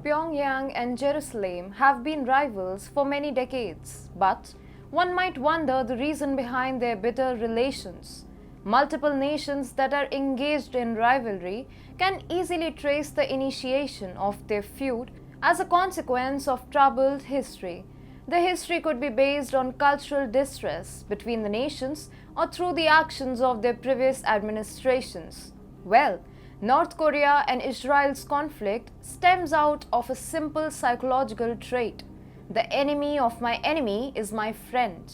Pyongyang and Jerusalem have been rivals for many decades, but one might wonder the reason behind their bitter relations. Multiple nations that are engaged in rivalry can easily trace the initiation of their feud as a consequence of troubled history. The history could be based on cultural distress between the nations or through the actions of their previous administrations. Well, North Korea and Israel's conflict stems out of a simple psychological trait. The enemy of my enemy is my friend.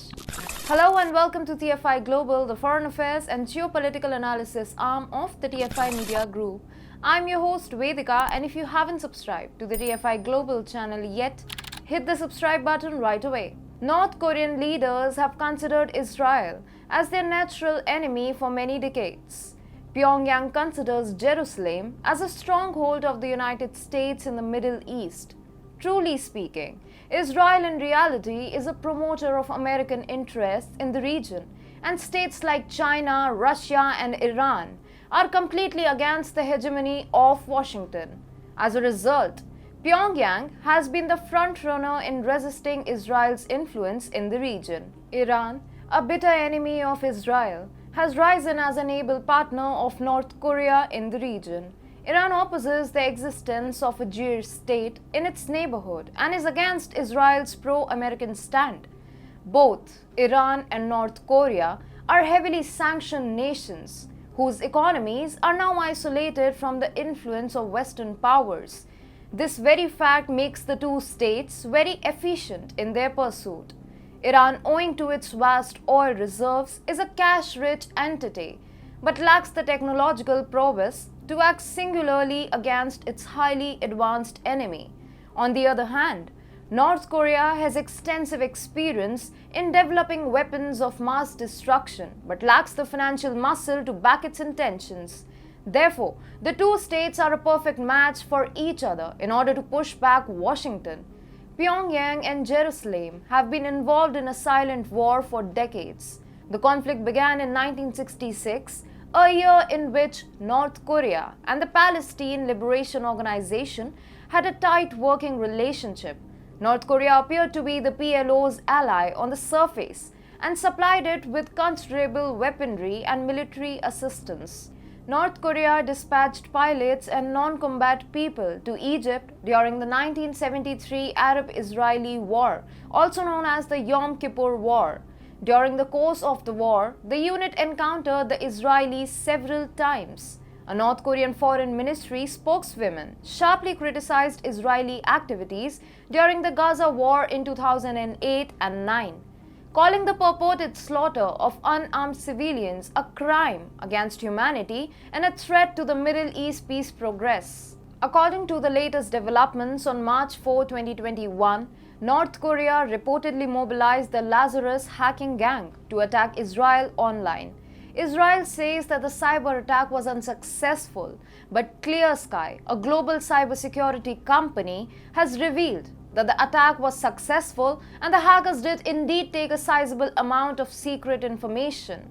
Hello and welcome to TFI Global, the foreign affairs and geopolitical analysis arm of the TFI Media Group. I'm your host Vedika, and if you haven't subscribed to the TFI Global channel yet, hit the subscribe button right away. North Korean leaders have considered Israel as their natural enemy for many decades. Pyongyang considers Jerusalem as a stronghold of the United States in the Middle East. Truly speaking, Israel in reality is a promoter of American interests in the region, and states like China, Russia, and Iran are completely against the hegemony of Washington. As a result, Pyongyang has been the frontrunner in resisting Israel's influence in the region. Iran, a bitter enemy of Israel, has risen as an able partner of North Korea in the region. Iran opposes the existence of a Jewish state in its neighborhood and is against Israel's pro-American stand. Both Iran and North Korea are heavily sanctioned nations whose economies are now isolated from the influence of Western powers. This very fact makes the two states very efficient in their pursuit. Iran, owing to its vast oil reserves, is a cash-rich entity, but lacks the technological prowess to act singularly against its highly advanced enemy. On the other hand, North Korea has extensive experience in developing weapons of mass destruction, but lacks the financial muscle to back its intentions. Therefore, the two states are a perfect match for each other in order to push back Washington. Pyongyang and Jerusalem have been involved in a silent war for decades. The conflict began in 1966, a year in which North Korea and the Palestine Liberation Organization had a tight working relationship. North Korea appeared to be the PLO's ally on the surface and supplied it with considerable weaponry and military assistance. North Korea dispatched pilots and non-combat people to Egypt during the 1973 Arab-Israeli War, also known as the Yom Kippur War. During the course of the war, the unit encountered the Israelis several times. A North Korean Foreign Ministry spokeswoman sharply criticized Israeli activities during the Gaza War in 2008 and 9. Calling the purported slaughter of unarmed civilians a crime against humanity and a threat to the Middle East peace progress. According to the latest developments, on March 4, 2021, North Korea reportedly mobilized the Lazarus hacking gang to attack Israel online. Israel says that the cyber attack was unsuccessful, but Clear Sky, a global cybersecurity company, has revealed that the attack was successful and the hackers did indeed take a sizable amount of secret information.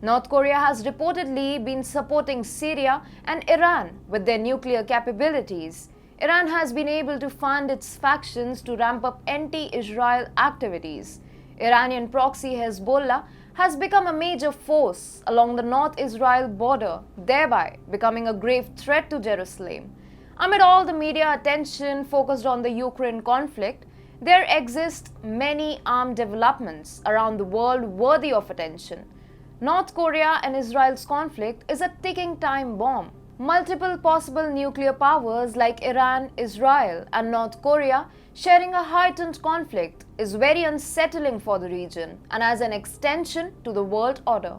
North Korea has reportedly been supporting Syria and Iran with their nuclear capabilities. Iran has been able to fund its factions to ramp up anti-Israel activities. Iranian proxy Hezbollah has become a major force along the North Israel border, thereby becoming a grave threat to Jerusalem. Amid all the media attention focused on the Ukraine conflict, there exist many armed developments around the world worthy of attention. North Korea and Israel's conflict is a ticking time bomb. Multiple possible nuclear powers like Iran, Israel, and North Korea sharing a heightened conflict is very unsettling for the region and as an extension to the world order.